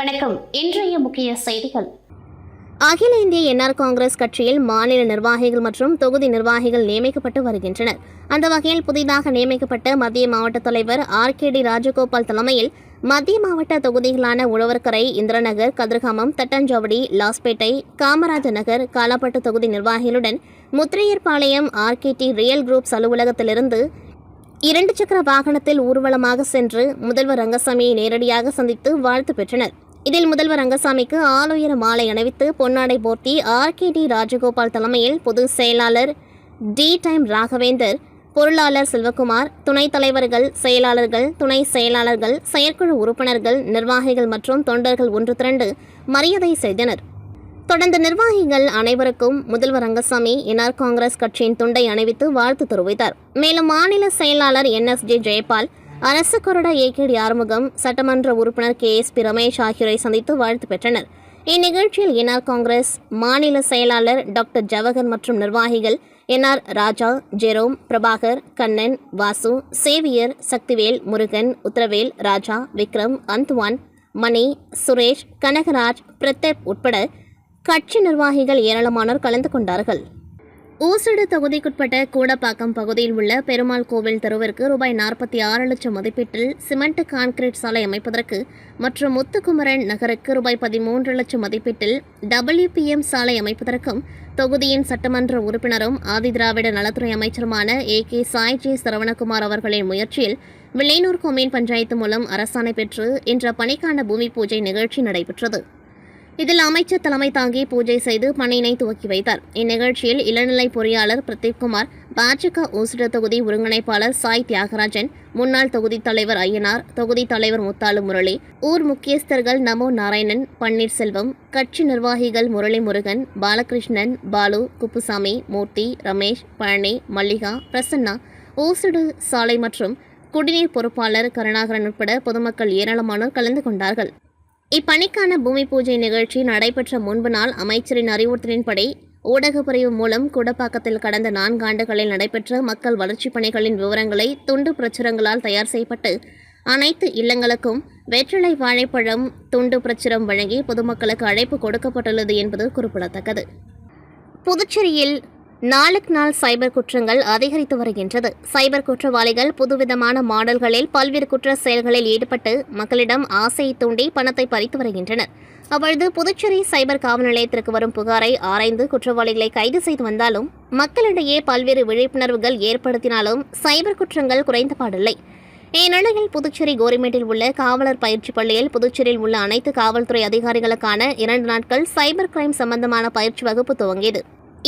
வணக்கம். இன்றைய முக்கிய செய்திகள். அகில இந்திய என்ஆர் காங்கிரஸ் கட்சியில் மாநில நிர்வாகிகள் மற்றும் தொகுதி நிர்வாகிகள் நியமிக்கப்பட்டு வருகின்றனர். அந்த வகையில் புதிதாக நியமிக்கப்பட்ட மத்திய மாவட்ட தலைவர் RKD ராஜகோபால் தலைமையில் மத்திய மாவட்ட தொகுதிகளான உழவர்கரை, இந்திரநகர், கதிர்காமம், தட்டாஞ்சாவடி, லாஸ்பேட்டை, காமராஜர் நகர், காலாப்பட்டு தொகுதி நிர்வாகிகளுடன் முத்திரையர்பாளையம் RKT ரியல் குரூப்ஸ் அலுவலகத்திலிருந்து 2 சக்கர வாகனத்தில் ஊர்வலமாக சென்று முதல்வர் ரங்கசாமியை நேரடியாக சந்தித்து வாழ்த்து பெற்றனர். இதில் முதல்வர் ரங்கசாமிக்கு ஆளுயர மாலை அணிவித்து பொன்னாடை போர்த்தி RKD ராஜகோபால் தலைமையில் பொதுச் செயலாளர் டைம் ராகவேந்தர், பொருளாளர் செல்வகுமார், துணைத் தலைவர்கள், செயலாளர்கள், துணை செயலாளர்கள், செயற்குழு உறுப்பினர்கள், நிர்வாகிகள் மற்றும் தொண்டர்கள் ஒன்று திரண்டு மரியாதை செய்தனர். தொடர்ந்து நிர்வாகிகள் அனைவருக்கும் முதல்வர் ரங்கசாமி என்ஆர் காங்கிரஸ் கட்சியின் துண்டை அணிவித்து வாழ்த்து தெரிவித்தார். மேலும் மாநில செயலாளர் NSJ ஜெயபால், அரசு கொறடா AKD ஆறுமுகம், சட்டமன்ற உறுப்பினர் KSP ரமேஷ் ஆகியோரை சந்தித்து வாழ்த்து பெற்றனர். இந்நிகழ்ச்சியில் என்ஆர் காங்கிரஸ் மாநில செயலாளர் டாக்டர் ஜவஹர் மற்றும் நிர்வாகிகள் NR ராஜா, ஜெரோம், பிரபாகர், கண்ணன், வாசு, சேவியர், சக்திவேல், முருகன், உத்தரவேல், ராஜா, விக்ரம், அந்துவான், மணி, சுரேஷ், கனகராஜ், பிரதீப் உட்பட கட்சி நிர்வாகிகள் ஏராளமானோர் கலந்து கொண்டார்கள். ஊசுடு தொகுதிக்குட்பட்ட கூடப்பாக்கம் பகுதியில் உள்ள பெருமாள் கோவில் தெருவிற்கு ரூபாய் 46 லட்சம் மதிப்பீட்டில் சிமெண்ட் கான்கிரீட் சாலை அமைப்பதற்கு மற்றும் முத்துக்குமரன் நகருக்கு ரூபாய் 13 லட்சம் மதிப்பீட்டில் WPM சாலை அமைப்பதற்கும் தொகுதியின் சட்டமன்ற உறுப்பினரும் ஆதிதிராவிட நலத்துறை அமைச்சருமான AK சாய்ஜி சரவணகுமார் அவர்களின் முயற்சியில் வில்லையனூர் கொம்யூன் பஞ்சாயத்து மூலம் அரசாணை பெற்று இன்று பணிக்கான பூமி பூஜை நிகழ்ச்சி நடைபெற்றது. இதில் அமைச்சர் தலைமை தாங்கி பூஜை செய்து பணியினை துவக்கி வைத்தார். இந்நிகழ்ச்சியில் இளநிலை பொறியாளர் பிரதீப்குமார், பாஜக ஊசுடு தொகுதி ஒருங்கிணைப்பாளர் சாய் தியாகராஜன், முன்னாள் தொகுதி தலைவர் ஐயனார், தொகுதி தலைவர் முத்தாலு முரளி, ஊர் முக்கியஸ்தர்கள் நமோ நாராயணன், பன்னீர்செல்வம், கட்சி நிர்வாகிகள் முரளி முருகன், பாலகிருஷ்ணன், பாலு, குப்புசாமி, மூர்த்தி, ரமேஷ், பழனி, மல்லிகா, பிரசன்னா, ஊசுடு சாலை மற்றும் குடிநீர் பொறுப்பாளர் கருணாகரன் உட்பட பொதுமக்கள் ஏராளமானோர் கலந்து கொண்டார்கள். இப்பணிக்கான பூமி பூஜை நிகழ்ச்சி நடைபெற்ற முன்பு நாள் அமைச்சரின் அறிவுறுத்தலின்படி ஊடகப் பிரிவு மூலம் கூடப்பாக்கத்தில் கடந்த 4 ஆண்டுகளில் நடைபெற்ற மக்கள் வளர்ச்சிப் பணிகளின் விவரங்களை துண்டு பிரச்சுரங்களால் தயார் செய்யப்பட்டு அனைத்து இல்லங்களுக்கும் வெற்றிலை வாழைப்பழம் துண்டு பிரச்சுரம் வழங்கி பொதுமக்களுக்கு அழைப்பு கொடுக்கப்பட்டுள்ளது என்பது குறிப்பிடத்தக்கது. புதுச்சேரியில் நாளுக்கு நாள் சைபர் குற்றங்கள் அதிகரித்து வருகின்றது. சைபர் குற்றவாளிகள் புதுவிதமான மாடல்களில் பல்வேறு குற்ற செயல்களில் ஈடுபட்டு மக்களிடம் ஆசையை தூண்டி பணத்தை பறித்து வருகின்றனர். அப்பொழுது புதுச்சேரி சைபர் காவல் நிலையத்திற்கு வரும் புகாரை ஆராய்ந்து குற்றவாளிகளை கைது செய்து வந்தாலும் மக்களிடையே பல்வேறு விழிப்புணர்வுகள் ஏற்படுத்தினாலும் சைபர் குற்றங்கள் குறைந்தபாடில்லை. இந்நிலையில் புதுச்சேரி கோரிமேட்டில் உள்ள காவலர் பயிற்சி பள்ளியில் புதுச்சேரியில் உள்ள அனைத்து காவல்துறை அதிகாரிகளுக்கான 2 நாட்கள் சைபர் கிரைம் சம்பந்தமான பயிற்சி வகுப்பு துவங்கியது.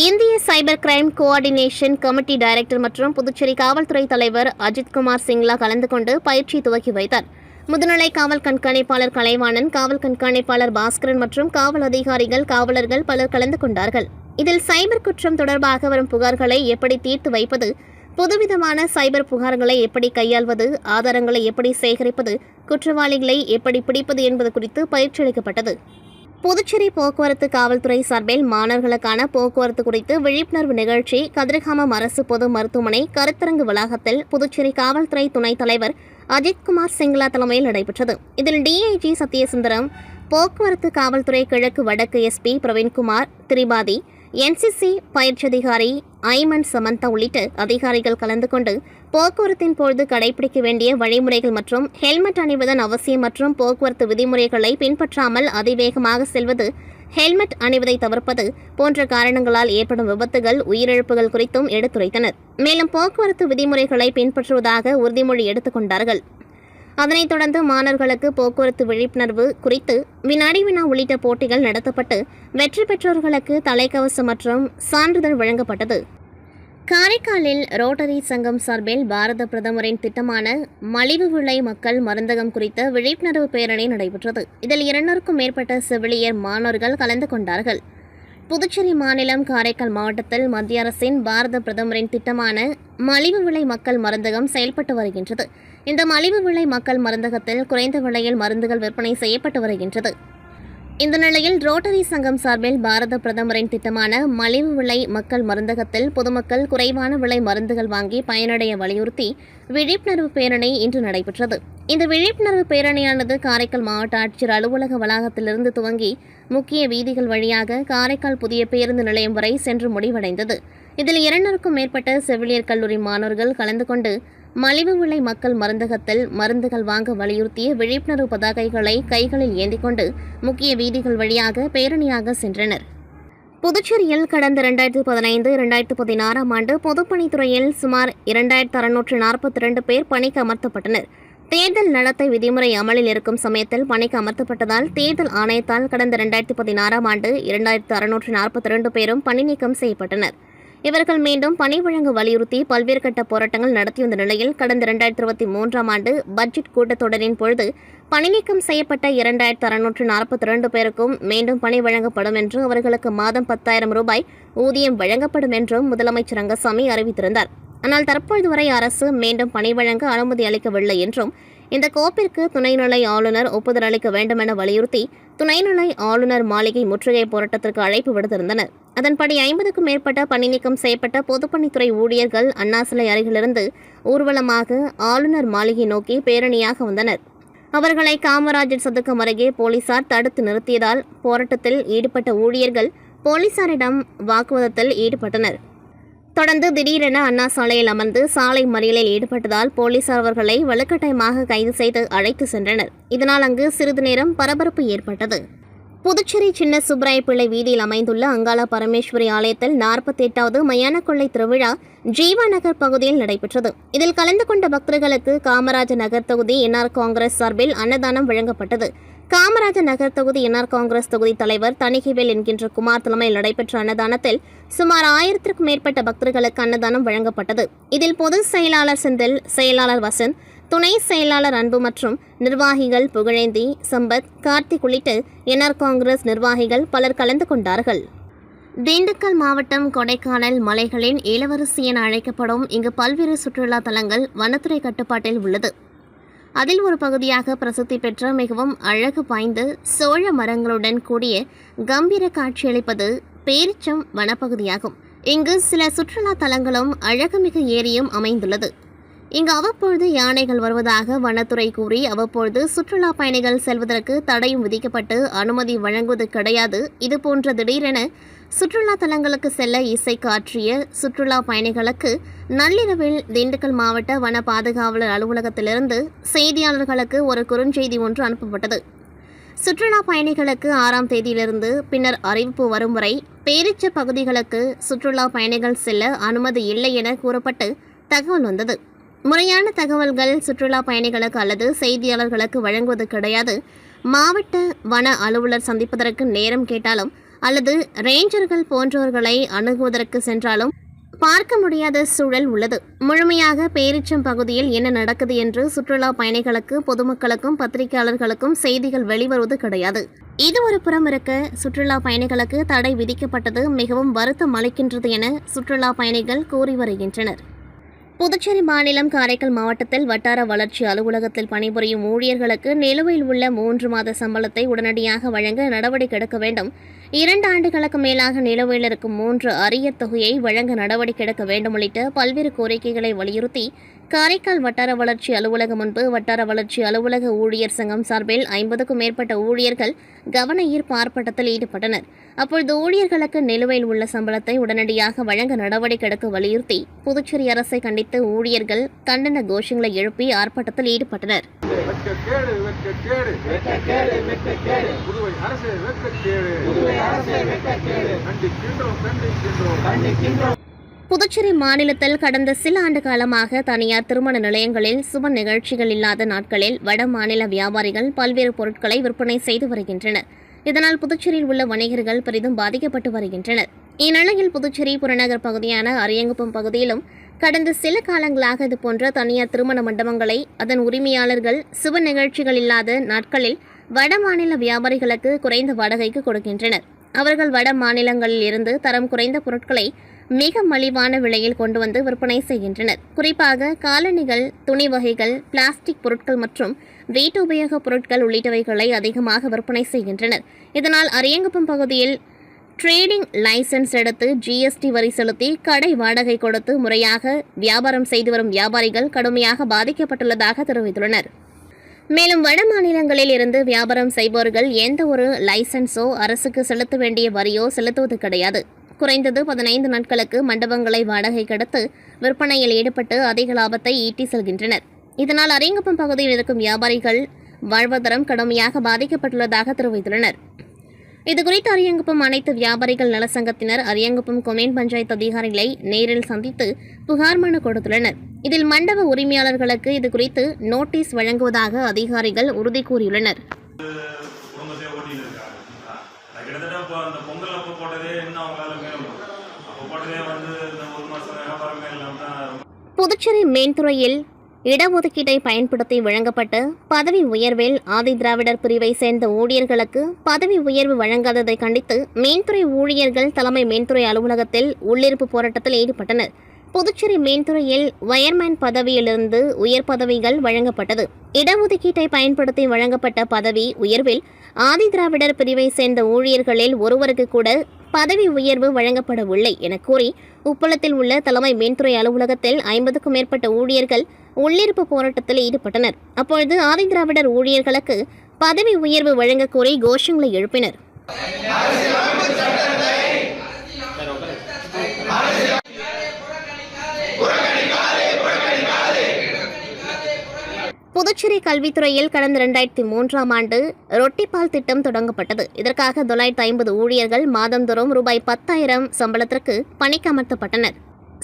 இந்திய cyber crime coordination committee director மற்றும் புதுச்சேரி காவல்துறை தலைவர் அஜித்குமார் சிங்லா கலந்து கொண்டு பயிற்சி துவக்கி வைத்தார். முதுநிலை காவல் கண்காணிப்பாளர் கலைவாணன், காவல் கண்காணிப்பாளர் பாஸ்கரன் மற்றும் காவல் அதிகாரிகள், காவலர்கள் பலர் கலந்து கொண்டார்கள். இதில் சைபர் குற்றம் தொடர்பாக வரும் புகார்களை எப்படி தீர்த்து வைப்பது, புதுவிதமான சைபர் புகார்களை எப்படி கையாள்வது, ஆதாரங்களை எப்படி சேகரிப்பது, குற்றவாளிகளை எப்படி பிடிப்பது என்பது குறித்து பயிற்சி அளிக்கப்பட்டது. புதுச்சேரி போக்குவரத்து காவல்துறை சார்பில் மாணவர்களுக்கான போக்குவரத்து குறித்து விழிப்புணர்வு நிகழ்ச்சி கதிர்காமம் அரசு பொது மருத்துவமனை கருத்தரங்கு வளாகத்தில் புதுச்சேரி காவல்துறை துணைத் தலைவர் அஜித்குமார் சிங்லா தலைமையில் நடைபெற்றது. இதில் DIG சத்யசுந்தரம், போக்குவரத்து காவல்துறை கிழக்கு வடக்கு SP பிரவீன்குமார் திரிபாதி, NCC பயிற்சி அதிகாரி ஐமன் சமந்தா உள்ளிட்ட அதிகாரிகள் கலந்து கொண்டு போக்குவரத்தின் பொழுது கடைபிடிக்க வேண்டிய வழிமுறைகள் மற்றும் ஹெல்மெட் அணிவதன் அவசியம் மற்றும் போக்குவரத்து விதிமுறைகளை பின்பற்றாமல் அதிவேகமாக செல்வது, ஹெல்மெட் அணிவதை தவிர்ப்பது போன்ற காரணங்களால் ஏற்படும் விபத்துகள், உயிரிழப்புகள் குறித்தும் எடுத்துரைத்தனர். மேலும் போக்குவரத்து விதிமுறைகளை பின்பற்றுவதாக உறுதிமொழி எடுத்துக் கொண்டார்கள். அதனைத் தொடர்ந்து மாணவர்களுக்கு போக்குவரத்து விழிப்புணர்வு குறித்து வினாடி வினா உள்ளிட்ட போட்டிகள் நடத்தப்பட்டு வெற்றி பெற்றோர்களுக்கு தலைக்கவசம் மற்றும் சான்றிதழ் வழங்கப்பட்டது. காரைக்காலில் ரோட்டரி சங்கம் சார்பில் பாரத பிரதமரின் திட்டமான மலிவு விலை மக்கள் மருந்தகம் குறித்த விழிப்புணர்வு பேரணி நடைபெற்றது. இதில் 200க்கும் மேற்பட்ட செவிலியர் மாணவர்கள் கலந்து கொண்டார்கள். புதுச்சேரி மாநிலம் காரைக்கால் மாவட்டத்தில் மத்திய அரசின் பாரத பிரதமரின் திட்டமான மலிவு விலை மக்கள் மருந்தகம் செயல்பட்டு வருகின்றது. இந்த மலிவு விலை மக்கள் மருந்தகத்தில் குறைந்த விலையில் மருந்துகள் விற்பனை செய்யப்பட்டு வருகின்றது. இந்த நிலையில் ரோட்டரி சங்கம் சார்பில் பாரத பிரதமரின் திட்டமான மலிவு விலை மக்கள் மருந்தகத்தில் பொதுமக்கள் குறைவான விலை மருந்துகள் வாங்கி பயனடைய வலியுறுத்தி விழிப்புணர்வு பேரணி இன்று நடைபெற்றது. இந்த விழிப்புணர்வு பேரணியானது காரைக்கால் மாவட்ட ஆட்சியர் அலுவலக வளாகத்திலிருந்து துவங்கி முக்கிய வீதிகள் வழியாக காரைக்கால் புதிய பேருந்து நிலையம் வரை சென்று முடிவடைந்தது. இதில் 200க்கும் மேற்பட்ட செவிலியர் கல்லூரி மாணவர்கள் கலந்து கொண்டு மலிவு விலை மக்கள் மருந்தகத்தில் மருந்துகள் வாங்க வலியுறுத்திய விழிப்புணர்வு பதாகைகளை கைகளில் ஏந்திக் கொண்டு முக்கிய வீதிகள் வழியாக பேரணியாக சென்றனர். புதுச்சேரியில் கடந்த 2015-2016 ஆண்டு பொதுப்பணித்துறையில் சுமார் 2642 பேர் பணிக்கு அமர்த்தப்பட்டனர். தேர்தல் நடத்தை விதிமுறை அமலில் இருக்கும் சமயத்தில் பணிக்கு அமர்த்தப்பட்டதால் தேர்தல் ஆணையத்தால் கடந்த 2016 ஆண்டு 2642 பேரும் பணி நீக்கம் செய்யப்பட்டனர். இவர்கள் மீண்டும் பணி வழங்க வலியுறுத்தி பல்வேறு கட்ட போராட்டங்கள் நடத்தி வந்த நிலையில் கடந்த 2023 ஆண்டு பட்ஜெட் கூட்டத்தொடரின் பொழுது பணி நீக்கம் செய்யப்பட்ட 2642 பேருக்கும் மீண்டும் பணி வழங்கப்படும் என்று அவர்களுக்கு மாதம் 10,000 ரூபாய் ஊதியம் வழங்கப்படும் என்றும் முதலமைச்சர் ரங்கசாமி அறிவித்திருந்தார். ஆனால் தற்பொழுது வரை அரசு மீண்டும் பணி வழங்க அனுமதி அளிக்கவில்லை என்றும் இந்த கோப்பிற்கு துணைநிலை ஆளுநர் ஒப்புதல் அளிக்க வேண்டும் என வலியுறுத்தி துணைநிலை ஆளுநர் மாளிகை முற்றுகை போராட்டத்திற்கு அழைப்பு விடுத்திருந்தனர். அதன்படி 50க்கும் மேற்பட்ட பணி நீக்கம் செய்யப்பட்ட பொதுப்பணித்துறை ஊழியர்கள் அண்ணா சிலை அருகிலிருந்து ஊர்வலமாக ஆளுநர் மாளிகை நோக்கி பேரணியாக வந்தனர். அவர்களை காமராஜர் சதுக்கம் அருகே போலீசார் தடுத்து நிறுத்தியதால் போராட்டத்தில் ஈடுபட்ட ஊழியர்கள் போலீசாரிடம் வாக்குவாதத்தில் ஈடுபட்டனர். தொடர்ந்து திடீரென அண்ணா சாலையில் அமர்ந்து சாலை மறியலில் ஈடுபட்டதால் போலீசார் அவர்களை வலுக்கட்டாயமாக கைது செய்து அழைத்து சென்றனர். இதனால் அங்கு சிறிது நேரம் பரபரப்பு ஏற்பட்டது. புதுச்சேரி சின்ன சுப்பராய பிள்ளை வீதியில் அமைந்துள்ள அங்காள பரமேஸ்வரி ஆலயத்தில் 48வது மயான கொள்ளை திருவிழா ஜீவா நகர் பகுதியில் நடைபெற்றது. இதில் கலந்து கொண்ட பக்தர்களுக்கு காமராஜர் நகர் தொகுதி என்ஆர் காங்கிரஸ் சார்பில் அன்னதானம் வழங்கப்பட்டது. காமராஜர் நகர் தொகுதி என்ஆர் காங்கிரஸ் தொகுதி தலைவர் தணிகைவேல் என்கின்ற குமார் தலைமையில் நடைபெற்ற அன்னதானத்தில் சுமார் 1000க்கும் மேற்பட்ட பக்தர்களுக்கு அன்னதானம் வழங்கப்பட்டது. இதில் பொதுச் செயலாளர் செந்தில், செயலாளர் வசந்த், துணை செயலாளர் அன்பு மற்றும் நிர்வாகிகள் புகழேந்தி, சம்பத், கார்த்திக் உள்ளிட்ட என்ஆர் காங்கிரஸ் நிர்வாகிகள் பலர் கலந்து கொண்டார்கள். திண்டுக்கல் மாவட்டம் கொடைக்கானல் மலைகளின் இளவரசி என அழைக்கப்படும் இங்கு பல்வேறு சுற்றுலா தலங்கள் வனத்துறை கட்டுப்பாட்டில் உள்ளது. அதில் ஒரு பகுதியாக பிரசித்தி பெற்ற மிகவும் அழகு பாய்ந்த சோழ மரங்களுடன் கூடிய கம்பீர காட்சியளிப்பது பேரிச்சம் வனப்பகுதியாகும். இங்கு சில சுற்றுலா தலங்களும் அழகுமிகு ஏரியும் அமைந்துள்ளது. இங்கு அவ்வப்பொழுது யானைகள் வருவதாக வனத்துறை கூறி அவ்வப்பொழுது சுற்றுலா பயணிகள் செல்வதற்கு தடையும் விதிக்கப்பட்டு அனுமதி வழங்குவது கிடையாது. இதுபோன்ற திடீரென சுற்றுலா தலங்களுக்கு செல்ல இசை காற்றிய சுற்றுலா பயணிகளுக்கு நள்ளிரவில் திண்டுக்கல் மாவட்ட வன பாதுகாவலர் அலுவலகத்திலிருந்து செய்தியாளர்களுக்கு ஒரு குறுஞ்செய்தி ஒன்று அனுப்பப்பட்டது. சுற்றுலா பயணிகளுக்கு 6ஆம் தேதியிலிருந்து பின்னர் அறிவிப்பு வரும் வரை பேரிச்ச பகுதிகளுக்கு சுற்றுலா பயணிகள் செல்ல அனுமதி இல்லை என கூறப்பட்டு தகவல் வந்தது. முறையான தகவல்கள் சுற்றுலா பயணிகளுக்கு அல்லது செய்தியாளர்களுக்கு வழங்குவது கிடையாது. மாவட்ட வன அலுவலர் சந்திப்பதற்கு நேரம் கேட்டாலும் அல்லது ரேஞ்சர்கள் போன்றவர்களை அணுகுவதற்கு சென்றாலும் பார்க்க முடியாத சூழல் உள்ளது. முழுமையாக பேரிச்சம் பகுதியில் என்ன நடக்குது என்று சுற்றுலா பயணிகளுக்கு, பொதுமக்களுக்கும், பத்திரிகையாளர்களுக்கும் செய்திகள் வெளிவருவது கிடையாது. இது ஒரு புறம் இருக்க சுற்றுலா பயணிகளுக்கு தடை விதிக்கப்பட்டது மிகவும் வருத்தம் அளிக்கின்றது என சுற்றுலா பயணிகள் கூறி வருகின்றனர். புதுச்சேரி மாநிலம் காரைக்கால் மாவட்டத்தில் வட்டார வளர்ச்சி அலுவலகத்தில் பணிபுரியும் ஊழியர்களுக்கு நிலுவையில் உள்ள 3 மாத சம்பளத்தை உடனடியாக வழங்க நடவடிக்கை எடுக்க வேண்டும். 2 ஆண்டுகளுக்கு மேலாக நிலுவையில் இருக்கும் 3 அரியர் தொகையை வழங்க நடவடிக்கை எடுக்க வேண்டும் உள்ளிட்ட பல்வேறு கோரிக்கைகளை வலியுறுத்தி காரைக்கால் வட்டார வளர்ச்சி அலுவலகம் முன்பு வட்டார வளர்ச்சி அலுவலக ஊழியர் சங்கம் சார்பில் 50க்கும் மேற்பட்ட ஊழியர்கள் கவன ஈர்ப்பு ஆர்ப்பாட்டத்தில் ஈடுபட்டனர். அப்பொழுது ஊழியர்களுக்கு நிலுவையில் உள்ள சம்பளத்தை உடனடியாக வழங்க நடவடிக்கை எடுக்க வலியுறுத்தி புதுச்சேரி அரசை கண்டித்து ஊழியர்கள் கண்டன கோஷங்களை எழுப்பி ஆர்ப்பாட்டத்தில் ஈடுபட்டனர். புதுச்சேரி மாநிலத்தில் கடந்த சில ஆண்டு காலமாக தனியார் திருமண நிலையங்களில் சுப நிகழ்ச்சிகள் இல்லாத நாட்களில் வட மாநில வியாபாரிகள் பல்வேறு பொருட்களை விற்பனை செய்து வருகின்றனர். இதனால் புதுச்சேரியில் உள்ள வணிகர்கள் பெரிதும் பாதிக்கப்பட்டு வருகின்றனர். இந்நிலையில் புதுச்சேரி புறநகர் பகுதியான அரியங்குப்பம் பகுதியிலும் கடந்த சில காலங்களாக இதுபோன்ற தனியார் திருமண மண்டபங்களை அதன் உரிமையாளர்கள் சுப நிகழ்ச்சிகள் இல்லாத நாட்களில் வட மாநில வியாபாரிகளுக்கு குறைந்த வாடகைக்கு கொடுக்கின்றனர். அவர்கள் வட மாநிலங்களில் இருந்து தரம் குறைந்த பொருட்களை மிக மலிவான விலையில் கொண்டு வந்து விற்பனை செய்கின்றனர். குறிப்பாக காலணிகள், துணி வகைகள், பிளாஸ்டிக் பொருட்கள் மற்றும் வீட்டு உபயோகப் பொருட்கள் உள்ளிட்டவைகளை அதிகமாக விற்பனை செய்கின்றனர். இதனால் அரியங்குப்பம் பகுதியில் ட்ரேடிங் லைசன்ஸ் எடுத்து GST வரி செலுத்தி கடை வாடகை கொடுத்து முறையாக வியாபாரம் செய்து வரும் வியாபாரிகள் கடுமையாக பாதிக்கப்பட்டுள்ளதாக தெரிவித்துள்ளனர். மேலும் வட மாநிலங்களில் இருந்து வியாபாரம் செய்பவர்கள் எந்த ஒரு லைசன்ஸோ அரசுக்கு செலுத்த வேண்டிய வரியோ செலுத்துவது கிடையாது. குறைந்தது 15 நாட்களுக்கு மண்டபங்களை வாடகை கொடுத்து விற்பனையில் ஈடுபட்டு அதிக லாபத்தை ஈட்டி செல்கின்றனர். இதனால் அரியங்குப்பம் பகுதியில் இருக்கும் வியாபாரிகள் வாழ்வாதாரம் கடுமையாக பாதிக்கப்பட்டுள்ளதாக தெரிவித்துள்ளனர். இதுகுறித்து அரியங்குப்பம் அனைத்து வியாபாரிகள் நலசங்கத்தினர் அரியங்குப்பம் கொம்யூன் பஞ்சாயத்து அதிகாரிகளை நேரில் சந்தித்து புகார் மனு கொடுத்துள்ளனர். இதில் மண்டப உரிமையாளர்களுக்கு இதுகுறித்து நோட்டீஸ் வழங்குவதாக அதிகாரிகள் உறுதி கூறியுள்ளனர். கிட்டத்தட்ட இப்போ அந்த பொங்கல் அப்போ போட்டதே இன்னும் அவங்களால மேலும் அப்போ போட்டதே வந்து இந்த ஒரு மாதம் வியாபாரமே இல்லாமல் தான். புதுச்சேரி மீன்துறையில் இடஒதுக்கீட்டை பயன்படுத்தி வழங்கப்பட்ட பதவி உயர்வில் ஆதி திராவிடர் பிரிவை சேர்ந்த ஊழியர்களுக்கு பதவி உயர்வு வழங்காததை கண்டித்து மீன்துறை ஊழியர்கள் தலைமை மீன்துறை அலுவலகத்தில் உள்ளிருப்பு போராட்டத்தில் ஈடுபட்டனர். புதுச்சேரி மீன்துறையில் வயர்மேன் பதவியிலிருந்து உயர் பதவிகள் வழங்கப்பட்டது. இடஒதுக்கீட்டை பயன்படுத்தி வழங்கப்பட்ட பதவி உயர்வில் ஆதி திராவிடர் பிரிவை சேர்ந்த ஊழியர்களில் ஒருவருக்கு கூட பதவி உயர்வு வழங்கப்படவில்லை என கூறி உப்பளத்தில் உள்ள தலைமை மீன்துறை அலுவலகத்தில் 50க்கும் மேற்பட்ட ஊழியர்கள் உள்ளிருப்பு போராட்டத்தில் ஈடுபட்டனர். அப்பொழுது ஆதி திராவிடர் ஊழியர்களுக்கு பதவி உயர்வு வழங்க கோரி கோஷங்களை எழுப்பினர். புதுச்சேரி கல்வித்துறையில் கடந்த 2003ஆம் ஆண்டு ரொட்டிப்பால் திட்டம் தொடங்கப்பட்டது. இதற்காக 950 ஊழியர்கள் மாதந்தோறும் ரூபாய் 10,000 சம்பளத்திற்கு பணிக்கு அமர்த்தப்பட்டனர்.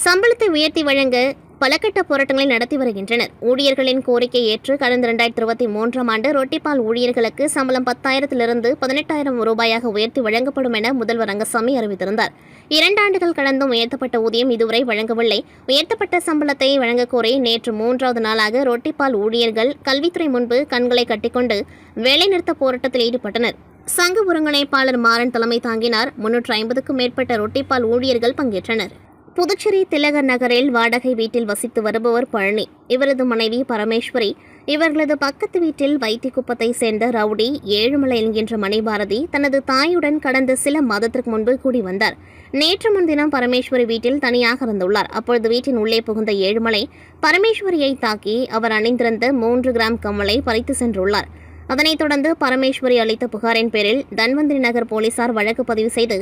சம்பளத்தை உயர்த்தி வழங்க பல கட்ட போராட்டங்களை நடத்தி வருகின்றனர். ஊழியர்களின் கோரிக்கை ஏற்று கடந்த 2023ஆம் ஆண்டு ரொட்டிப்பால் ஊழியர்களுக்கு சம்பளம் 10,000 18,000 ரூபாயாக உயர்த்தி வழங்கப்படும் என முதல்வர் ரங்கசாமி அறிவித்திருந்தார். 2 ஆண்டுகள் கடந்தும் உயர்த்தப்பட்ட ஊதியம் இதுவரை வழங்கவில்லை. உயர்த்தப்பட்ட சம்பளத்தை வழங்கக் கோரி நேற்று 3வது நாளாக ரொட்டிப்பால் ஊழியர்கள் கல்வித்துறை முன்பு கண்களை கட்டிக்கொண்டு வேலைநிறுத்த போராட்டத்தில் ஈடுபட்டனர். சங்க ஒருங்கிணைப்பாளர் மாறன் தலைமை தாங்கினார். 350க்கும் மேற்பட்ட ரொட்டிப்பால் ஊழியர்கள் பங்கேற்றனர். புதுச்சேரி திலகர் நகரில் வாடகை வீட்டில் வசித்து வருபவர் பழனி. இவரது மனைவி பரமேஸ்வரி. இவர்களது பக்கத்து வீட்டில் வைத்திக்குப்பத்தை சேர்ந்த ரவுடி ஏழுமலை என்கின்ற மணிபாரதி தனது தாயுடன் கடந்த சில மாதத்திற்கு முன்பு கூடி வந்தார். நேற்று முன்தினம் பரமேஸ்வரி வீட்டில் தனியாக இருந்துள்ளார். அப்பொழுது வீட்டின் உள்ளே புகுந்த ஏழுமலை பரமேஸ்வரியை தாக்கி அவர் அணிந்திருந்த 3 கிராம் கம்மலை பறித்து சென்றுள்ளார். அதனைத் தொடர்ந்து பரமேஸ்வரி அளித்த புகாரின் பேரில் தன்வந்திரி நகர் போலீசார் வழக்கு பதிவு செய்து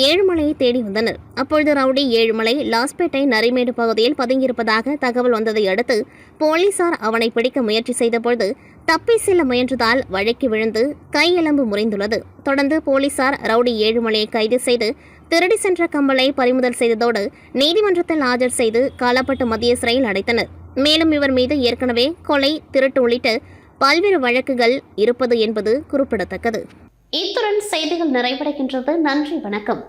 ஏழுமலையை தேடி வந்தனர். அப்பொழுது ரவுடி ஏழுமலை லாஸ்பேட்டை நரிமேடு பகுதியில் பதுங்கியிருப்பதாக தகவல் வந்ததை அடுத்து போலீசார் அவனை பிடிக்க முயற்சி செய்தபோது தப்பி செல்ல முயன்றதால் வழுக்கி விழுந்து கையெலும்பு முறிந்துள்ளது. தொடர்ந்து போலீசார் ரவுடி ஏழுமலையை கைது செய்து திருடி சென்ற கம்பலை பறிமுதல் செய்ததோடு நீதிமன்றத்தில் ஆஜர் செய்து காலாப்பட்டு மத்திய சிறையில் அடைத்தனர். மேலும் இவர் மீது ஏற்கனவே கொலை, திருட்டு உள்ளிட்ட பல்வேறு வழக்குகள் இருப்பது என்பது குறிப்பிடத்தக்கது. இத்துடன் செய்திகள் நிறைவடைகின்றது. நன்றி, வணக்கம்.